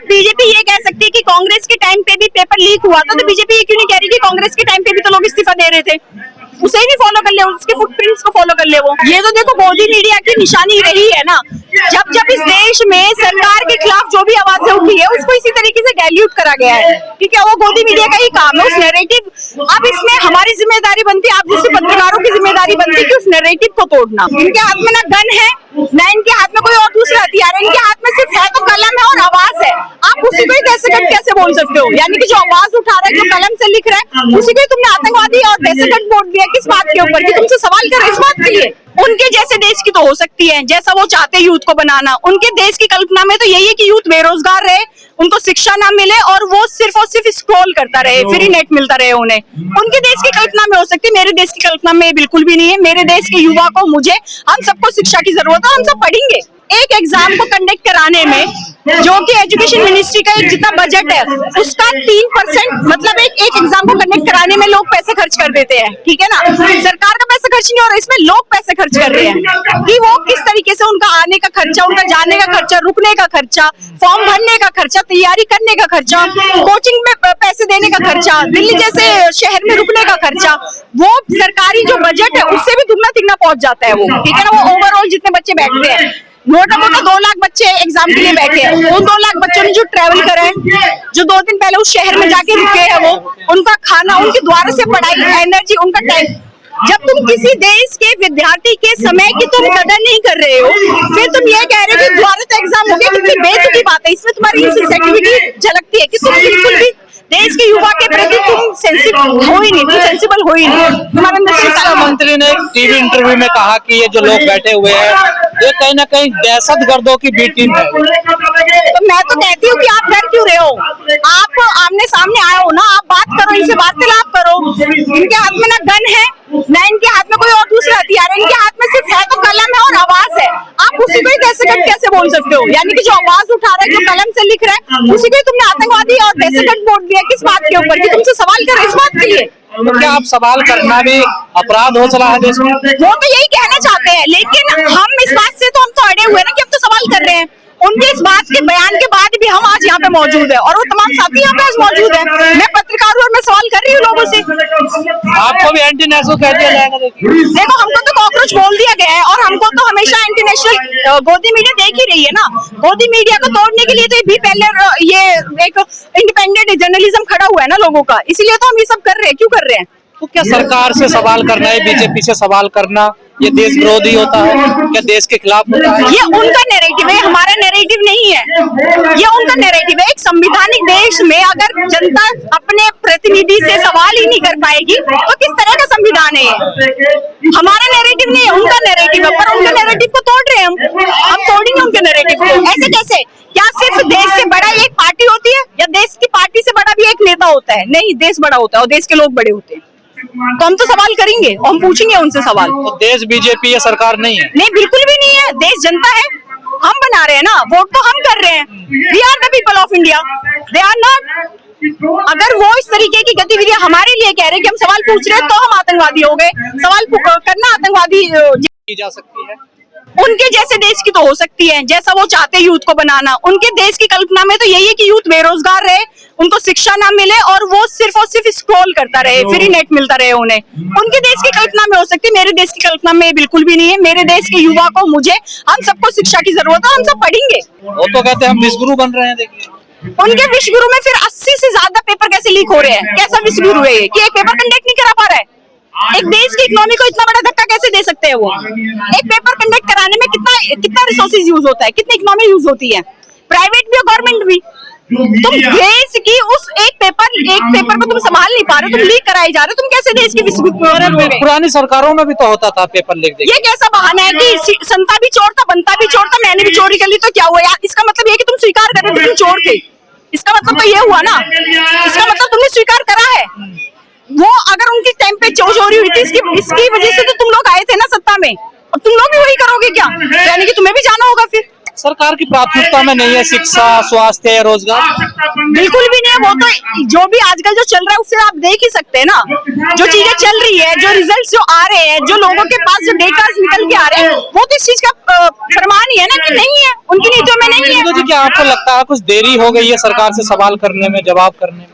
जब बीजेपी ये कह सकती है कि कांग्रेस के टाइम पे भी पेपर लीक हुआ था, तो बीजेपी ये क्यों नहीं कह रही कि कांग्रेस के टाइम पे भी तो लोग इस्तीफा दे रहे थे? उसे ही नहीं फॉलो कर ले, उसके फुटप्रिंट्स को फॉलो कर ले। वो ये तो देखो मोदी मीडिया की निशानी रही है ना, जब जब इस देश में सरकार के खिलाफ जो भी आवाजें उठी है उसको इसी तरीके से डाइल्यूट करा गया है। ठीक है, वो मोदी मीडिया का ही काम है उस नैरेटिव। अब इसमें हमारी जिम्मेदारी बनती है, आप जैसे पत्रकारों की जिम्मेदारी बनती है कि उस नैरेटिव को तोड़ना। इनके हाथ में ना गन है, ना इनके हाथ में कोई और दूसरा हथियार है, इनके हाथ में सिर्फ है तो कलम है और आवाज है। आप उसी को ही दहशतगर्द कैसे बोल सकते हो? यानी कि जो आवाज उठा रहा है, जो कलम से लिख रहा है, उसी को ही तुमने आतंकवादी और दहशतगर्द बोल दिया। किस बात के ऊपर? कि तुमसे सवाल कर रहे इस बात के लिए। उनके जैसे देश की तो हो सकती है जैसा वो चाहते यूथ को बनाना। उनके देश की कल्पना में तो यही है कि यूथ बेरोजगार रहे, उनको शिक्षा ना मिले और वो सिर्फ और सिर्फ स्क्रॉल करता रहे, फ्री नेट मिलता रहे उन्हें। उनके देश की कल्पना में हो सकती है, मेरे देश की कल्पना में बिल्कुल भी नहीं है। मेरे देश के युवा को, मुझे, हम सबको शिक्षा की जरूरत है, हम सब पढ़ेंगे। एक एग्जाम को कंडक्ट कराने में जो कि एजुकेशन मिनिस्ट्री का एक जितना बजट है उसका 3%, मतलब एक एग्जाम को कंडक्ट कराने में लोग पैसे खर्च कर देते हैं। ठीक है ना, सरकार का पैसा खर्च नहीं हो रहा, इसमें लोग पैसे खर्च कर रहे हैं कि वो किस तरीके से उनका आने का खर्चा, उनका जाने का खर्चा, रुकने का खर्चा, फॉर्म भरने का खर्चा, तैयारी करने का खर्चा, कोचिंग में पैसे देने का खर्चा, दिल्ली जैसे शहर में रुकने का खर्चा, वो सरकारी जो बजट है उससे भी दुगना तिगना पहुंच जाता है वो। ठीक है ना, वो ओवरऑल जितने बच्चे बैठते हैं, मोटा मोटा 2 लाख बच्चे एग्जाम के लिए बैठे हैं। उन 2 लाख बच्चों ने जो ट्रेवल करा है, जो 2 दिन पहले उस शहर में जाके रुके हैं, वो उनका खाना, उनके द्वारा से पढ़ाई, एनर्जी, उनका टाइम। जब तुम किसी देश के विद्यार्थी के समय की तुम कदर नहीं कर रहे हो, फिर तुम ये कह रहे हो कि द्वारा तो एग्जाम हो गया, कितनी बेतुकी बात है। इसमें तुम्हारी इनसेंसिटिविटी झलकती है कि तुम बिल्कुल भी देश के युवा के प्रति तुम सेंसिटिव हो ही नहीं, तुम सेंसिबल हो ही नहीं। तुम्हारे अंदर शिक्षा मंत्री ने टीवी इंटरव्यू में कहा कि ये जो लोग बैठे हुए हैं ये कहीं ना कहीं दहशतगर्दों की बी टीम है। तो मैं तो कहती हूँ कि आप डर क्यों रहे हो? आप आमने सामने आए हो ना, आप बात करो, इनसे वार्तालाप करो। इनके हाथ में ना गन है, ना इनके हाथ में कोई और दूसरा हथियार है, इनके हाथ में सिर्फ है तो कलम है और आवाज है। आप उसी को ही दहशतगर्द कैसे बोल सकते हो? यानी कि जो आवाज उठा रहा है, जो कलम से लिख रहा है, उसी को ही तुमने आतंकवादी और दहशतगर्द बोल दिया। किस बात के ऊपर? कि तुमसे सवाल कर रहे इस बात के लिए। तो क्या आप सवाल करना भी अपराध हो चला है देश में? वो तो यही कहना चाहते हैं, लेकिन हम इस बात से तो हम तो अड़े हुए ना कि हम तो सवाल कर रहे हैं। उनके इस बात के बयान के बाद भी हम आज यहाँ पे मौजूद है और वो तमाम साथी यहाँ पे आज मौजूद है। मैं पत्रकार हूँ और मैं सवाल कर रही हूँ लोगों से। आपको भी एंटी नेशनल कह दिया जाएगा? देखो, हमको तो कॉकरोच बोल दिया गया है और हमको तो हमेशा एंटी नेशनल गोदी मीडिया देख ही रही है ना। गोदी मीडिया को तोड़ने के लिए तो भी पहले ये एक इंडिपेंडेंट जर्नलिज्म खड़ा हुआ है ना लोगों का, इसीलिए तो हम ये सब कर रहे हैं। क्यों कर रहे हैं? तो क्या सरकार से सवाल करना है, बीजेपी से सवाल करना, ये देश विरोधी होता है? क्या देश के खिलाफ होता है? ये उनका नैरेटिव है, हमारा नैरेटिव नहीं है। ये उनका नैरेटिव है। एक संवैधानिक देश में अगर जनता अपने प्रतिनिधि से सवाल ही नहीं कर पाएगी तो किस तरह का संविधान है ये? हमारा नैरेटिव नहीं है, उनका नैरेटिव है, पर उनके नैरेटिव को तोड़ रहे हैं हम तोड़ेंगे उनके नैरेटिव को। ऐसे कैसे? क्या सिर्फ देश से बड़ा एक पार्टी होती है या देश की पार्टी से बड़ा भी एक नेता होता है? नहीं, देश बड़ा होता है और देश के लोग बड़े होते हैं। तो हम तो सवाल करेंगे और हम पूछेंगे उनसे सवाल। तो देश बीजेपी या सरकार नहीं है? नहीं, बिल्कुल भी नहीं है। देश जनता है, हम बना रहे हैं ना, वोट तो हम कर रहे हैं। We are the people of India, they are not. अगर वो इस तरीके की गतिविधियां हमारे लिए कह रहे हैं कि हम सवाल पूछ रहे हैं तो हम आतंकवादी हो गए। सवाल करना आतंकवादी की जा सकती है। उनके जैसे देश की तो हो सकती है जैसा वो चाहते यूथ को बनाना। उनके देश की कल्पना में तो यही है कि यूथ बेरोजगार रहे, उनको शिक्षा ना मिले और वो सिर्फ और सिर्फ स्क्रॉल करता रहे, फ्री नेट मिलता रहे उन्हें। उनके देश की कल्पना में हो सकती है, मेरे देश की कल्पना में बिल्कुल भी नहीं है। मेरे देश के युवा को, मुझे, हम सबको शिक्षा की जरूरत है, हम सब पढ़ेंगे। वो तो कहते हैं हम विश्वगुरु बन रहे हैं। देखिए, उनके विश्वगुरु में फिर 80 से ज्यादा पेपर कैसे लीक हो रहे हैं? कैसा विश्वगुरु है कि एक पेपर कंडक्ट नहीं करा पा रहा है? एक देश की इकोनॉमी को इतना बड़ा धक्का कैसे दे सकते हैं वो? एक पेपर कंडक्ट कराने में कितना रिसोर्सेज यूज होता है, कितनी इकोनॉमी यूज होती है, प्राइवेट भी और गवर्नमेंट भी। तुम देश की उस एक पेपर को तुम संभाल नहीं पा रहे, तुम लीक कराए जा रहे हो। तुम कैसे देश की विश्वगुरु? पुरानी सरकारों में भी तो होता था पेपर लीक। ये कैसा बहाना है कि संता भी चोर था, बनता भी चोर था, मैंने भी चोरी कर ली तो क्या हुआ यार? इसका मतलब ये कि तुम स्वीकार कर रहे थे तुम चोर थे। इसका मतलब तो ये हुआ ना, इसका मतलब तुमने स्वीकार करा है। वो अगर उनकी टाइम पे चोरी हुई थी, इसकी वजह से तो तुम लोग आए थे ना सत्ता में, और तुम लोग भी वही करोगे क्या? यानी कि तुम्हें भी जाना होगा फिर। सरकार की प्राथमिकता में नहीं है शिक्षा, स्वास्थ्य या रोजगार? बिल्कुल भी नहीं है। वो तो जो भी आजकल जो चल रहा है उससे आप देख ही सकते हैं ना, जो चीजें चल रही है, जो रिजल्ट्स जो आ रहे हैं, जो लोगों के पास जो डेटा निकल के आ रहे हैं, वो तो इस चीज का प्रमाण ही है ना कि नहीं है, उनकी नीतियों में नहीं है। जी, क्या आपको लगता है कुछ देरी हो गई है सरकार से सवाल करने में, जवाब करने में?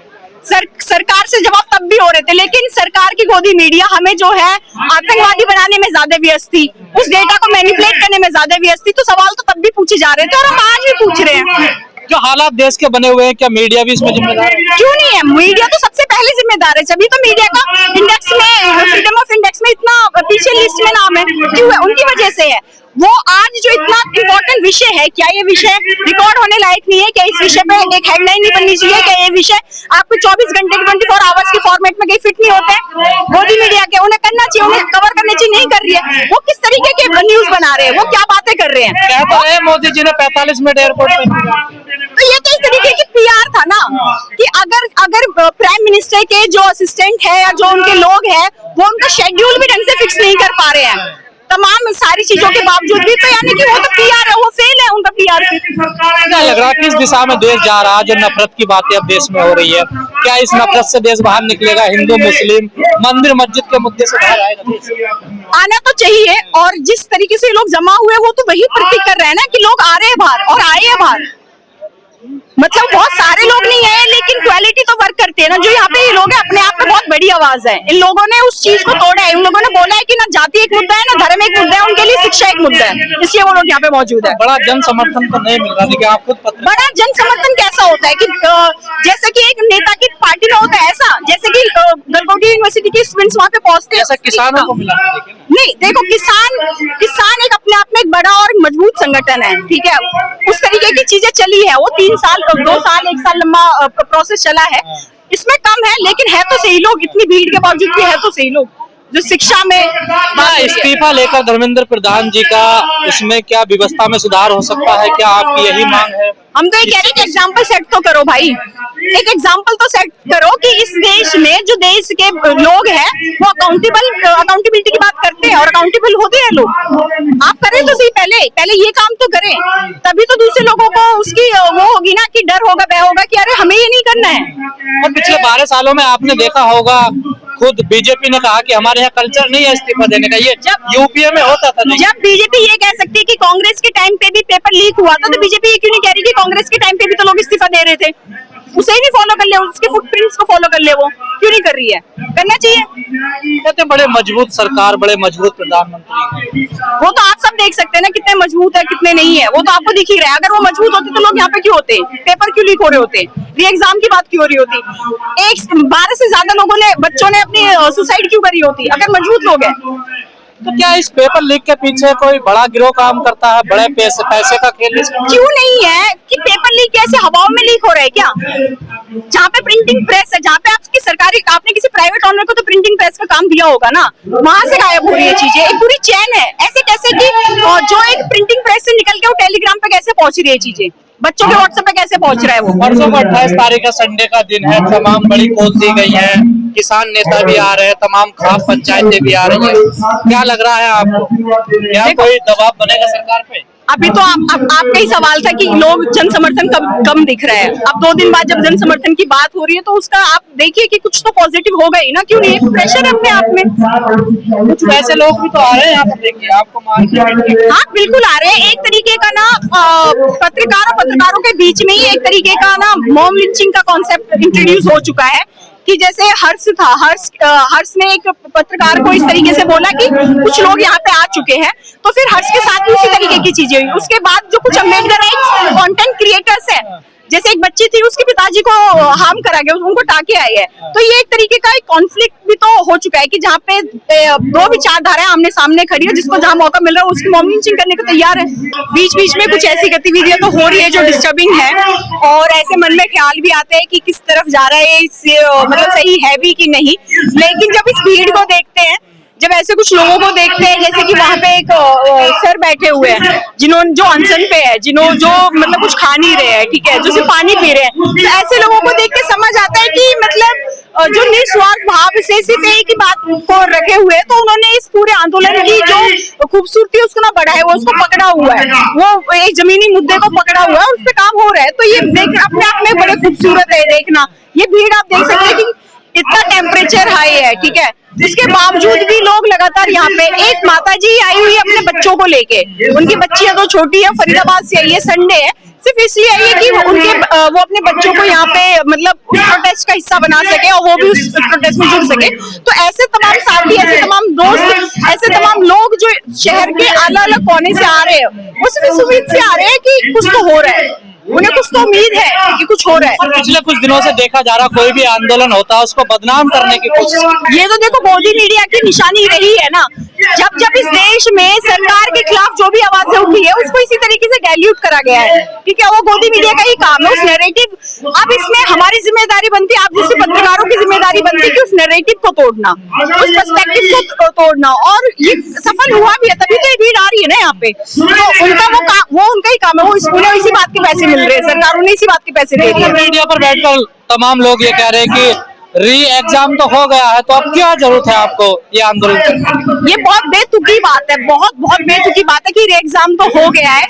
सरकार से जवाब तब भी हो रहे थे, लेकिन सरकार की गोदी मीडिया हमें जो है आतंकवादी बनाने में ज्यादा व्यस्त थी, उस डेटा को मैनिपुलेट करने में ज्यादा व्यस्त थी। तो सवाल तो तब भी पूछे जा रहे थे और हम आज भी पूछ रहे हैं। जो हालात देश के बने हुए हैं, क्या मीडिया भी इसमें जिम्मेदार है? क्यों नहीं है, मीडिया तो सबसे पहले जिम्मेदार है। जब तो मीडिया का इंडेक्स में, फ्रीडम ऑफ इंडेक्स में इतना पीछे लिस्ट में नाम है, क्यों है? उनकी वजह से है। वो आज जो इतना इम्पोर्टेंट विषय है, क्या ये विषय रिकॉर्ड होने लायक नहीं है? क्या इस विषय पे एक हेडलाइन नहीं बननी चाहिए? क्या ये विषय आपको 24 घंटे के 24 आवर्स के फॉर्मेट में कहीं फिट नहीं होते हैं? गोदी मीडिया के उन्हें करना चाहिए, उन्हें कवर करना चाहिए, नहीं कर रही है। वो किस तरीके के न्यूज बना रहे हैं, वो क्या बातें कर रहे हैं? क्या तो है, मोदी जी ने 45 मिनट एयरपोर्ट पे, तो ये तो इस तरीके की पीआर था ना, कि अगर प्राइम मिनिस्टर के जो असिस्टेंट है या जो उनके लोग हैं, वो उनका शेड्यूल भी ढंग से फिक्स नहीं कर पा रहे हैं, तमाम सारी चीजों के बावजूद भी, तो यानी कि वो तो पीआर है, वो फेल है उनका पीआर। क्या लग रहा है किस दिशा में देश जा रहा है? जो नफरत की बातें अब देश में हो रही है, क्या इस नफरत से देश बाहर निकलेगा? हिंदू मुस्लिम मंदिर मस्जिद के मुद्दे से बाहर आएगा देश? आना तो चाहिए, और जिस तरीके से लोग जमा हुए वो तो वही प्रतीक कर रहे हैं ना कि लोग आ रहे हैं बाहर और आए हैं बाहर। मतलब बहुत सारे लोग नहीं आए, लेकिन क्वालिटी तो वर्क करती है ना। जो यहाँ पे ये लोग हैं, अपने आप में बहुत बड़ी आवाज है। इन लोगों ने उस चीज को तोड़ा है। उन लोगों ने बोला है कि ना जाति एक मुद्दा है, ना धर्म एक मुद्दा है, उनके लिए शिक्षा एक मुद्दा है, इसलिए वो लोग यहाँ पे मौजूद है। बड़ा जन समर्थन तो नहीं मिल रहा, लेकिन आप खुद बड़ा जन समर्थन कैसा होता है कि जैसे कि एक नेता की पार्टी में होता है, ऐसा जैसे कि गलगोटी यूनिवर्सिटी के स्टूडेंट्स वहाँ पे पहुंचते हैं, ऐसा किसानों को मिला नहीं। देखो, किसान एक अपने आप में एक बड़ा और मजबूत संगठन है, ठीक है। उस तरीके की चीजें चली है, वो 3 साल 2 साल 1 साल लंबा प्रोसेस चला है, इसमें कम है, लेकिन है तो सही लोग। इतनी भीड़ के बावजूद भी है तो सही लोग जो शिक्षा में। इस्तीफा लेकर धर्मेंद्र प्रधान जी का, इसमें क्या व्यवस्था में सुधार हो सकता है? क्या आपकी यही मांग है? हम तो ये कह रहे हैं कि एग्जाम्पल सेट तो करो भाई, एक एग्जाम्पल तो सेट करो कि इस देश में जो देश के लोग हैं वो अकाउंटेबिलिटी की बात करते हैं और अकाउंटेबल होते हैं लोग। आप करें तो सही, पहले ये काम तो करें, तभी तो दूसरे लोगों को उसकी वो होगी ना कि डर होगा, भय होगा कि अरे हमें ये नहीं करना है। और पिछले 12 सालों में आपने देखा होगा, खुद बीजेपी ने कहा कि हमारे यहाँ कल्चर नहीं है इस्तीफा देने का। ये जब यूपीए में होता था नहीं। जब बीजेपी ये कह सकती है कि कांग्रेस के टाइम पे भी पेपर लीक हुआ था, तो बीजेपी ये क्यों नहीं कह रही कि कांग्रेस के टाइम पे भी तो लोग इस्तीफा दे रहे थे? उसे ही नहीं फॉलो कर ले, उसके फुटप्रिंट्स को फॉलो कर ले, वो क्यों नहीं कर रही है? करना चाहिए। कहते बड़े मजबूत सरकार, बड़े मजबूत प्रधानमंत्री, वो तो आप सब देख सकते हैं ना कितने मजबूत है कितने नहीं है, वो तो आपको दिख ही रहा है। अगर वो मजबूत होते तो लोग यहाँ पे क्यों होते? पेपर क्यों लीक हो रहे होते? री एग्जाम की बात क्यों हो रही होती? 12 से ज्यादा लोगों ने, बच्चों ने अपनी सुसाइड क्यों करी होती अगर मजबूत लोग हैं? तो क्या इस पेपर लीक के पीछे कोई बड़ा गिरोह काम करता है? बड़े पैसे का खेल क्यों नहीं है कि पेपर लीक कैसे हवाओं में लीक हो रहा है क्या? जहाँ पे प्रिंटिंग प्रेस है, जहाँ पे आपकी सरकारी, आपने किसी प्राइवेट ऑनर को तो प्रिंटिंग प्रेस का काम दिया होगा ना, वहां से गायब हो रही है चीजें। एक पूरी चेन है, ऐसे कैसे कि जो एक प्रिंटिंग प्रेस से निकल के वो टेलीग्राम पे कैसे पहुंच रही है चीजें, बच्चों के व्हाट्सएप पे कैसे पहुंच रहा है वो? परसों को 28 तारीख का संडे का दिन है, तमाम बड़ी कॉल दी गई है, किसान नेता भी आ रहे हैं, तमाम खास पंचायतें भी आ रही है। क्या लग रहा है आपको, क्या कोई दबाव बनेगा सरकार पे? अभी तो आपका ही सवाल था कि लोग जन समर्थन कम दिख रहा है। अब 2 दिन बाद जब जन समर्थन की बात हो रही है तो उसका आप देखिए कि कुछ तो पॉजिटिव होगा ही ना, क्यों नहीं? एक प्रेशर है अपने आप में। कुछ वैसे लोग भी तो आ रहे हैं यहाँ पर, देखिए आपको हाँ बिल्कुल आ रहे हैं। एक तरीके का ना पत्रकारों के बीच में ही एक तरीके का ना मॉब लिंचिंग का कॉन्सेप्ट इंट्रोड्यूस हो चुका है कि जैसे हर्ष ने एक पत्रकार को इस तरीके से बोला कि कुछ लोग यहाँ पे आ चुके हैं, तो फिर हर्ष के साथ भी उसी तरीके की चीजें हुई। उसके बाद जो कुछ अम्बेडकर कंटेंट क्रिएटर्स हैं, जैसे एक बच्ची थी उसके पिताजी को हार्म करा गया, उनको टाके आए हैं, तो ये एक तरीके का एक कॉन्फ्लिक्ट भी तो हो चुका है कि जहाँ पे 2 विचारधाराएं आमने सामने खड़ी है, जिसको जहाँ मौका मिल रहा है उसकी मॉब लिंचिंग करने को तैयार है। बीच बीच में कुछ ऐसी गतिविधियां तो हो रही है जो डिस्टर्बिंग है, और ऐसे मन में ख्याल भी आते हैं कि किस तरफ जा रहा है, मतलब सही है भी कि नहीं। लेकिन जब इस भीड़ को देखते हैं, जब ऐसे कुछ लोगों को देखते हैं, जैसे कि वहाँ पे एक सर बैठे हुए हैं जो अनशन पे है, जो मतलब कुछ खा नहीं रहे हैं, ठीक है, जो सिर्फ पानी पी रहे हैं, तो ऐसे लोगों को देख के समझ आता है कि मतलब जो निस्वार्थ भाव से सिर्फ एक ही बात को रखे हुए, तो उन्होंने इस पूरे आंदोलन की जो खूबसूरती उसको ना बढ़ाया हुआ, उसको पकड़ा हुआ है, वो एक जमीनी मुद्दे को पकड़ा हुआ है और उस पर काम हो रहा है। तो ये देख अपने आप में बड़े खूबसूरत है देखना। ये भीड़ आप देख सकते हैं कि इतना टेम्परेचर हाई है, ठीक है, जिसके बावजूद भी लोग लगातार यहाँ पे, एक माताजी आई हुई है अपने बच्चों को लेके, उनकी बच्चियां तो छोटी है, फरीदाबाद से आई है, संडे है, सिर्फ इसलिए आई है कि वो अपने बच्चों को यहाँ पे मतलब उस प्रोटेस्ट का हिस्सा बना सके और वो भी उस प्रोटेस्ट में जुड़ सके। तो ऐसे तमाम साथी, ऐसे तमाम दोस्त, ऐसे तमाम लोग जो शहर के अलग अलग कोने से आ रहे हैं, वो सिर्फ इस उम्मीद से आ रहे हैं कि कुछ तो हो रहा है, उन्हें कुछ तो उम्मीद है कि कुछ हो रहा है। पिछले कुछ दिनों से देखा जा रहा कोई भी आंदोलन होता है उसको बदनाम करने की कोशिश। ये तो देखो मोदी मीडिया की निशानी रही है ना, जब जब इस देश में सरकार के खिलाफ जो भी आवाजें उठी है उसको इसी तरीके से डाइल्यूट करा गया है, ठीक है, वो मोदी मीडिया का ही काम है, उस नैरेटिव। अब इसमें हमारी जिम्मेदारी बनती है, आप जैसे पत्रकारों की जिम्मेदारी बनती है कि उस नैरेटिव को तोड़ना, उस पर्सपेक्टिव को तोड़ना, और ये सफल हुआ भी है, तभी तो ये भीड़ आ रही है ना यहाँ पे। तो उनका ही काम है, उन्हें इसी बात के पैसे मिल रहे हैं, सरकार उन्हें इसी बात के पैसे दे रही है। मीडिया पर बैठकर तमाम लोग ये कह रहे हैं कि री एग्जाम तो हो गया है, तो अब क्या जरूरत है आपको ये आंदोलन करने की? ये बहुत बेतुकी बात है, बहुत बेतुकी बात है कि री एग्जाम तो हो गया है।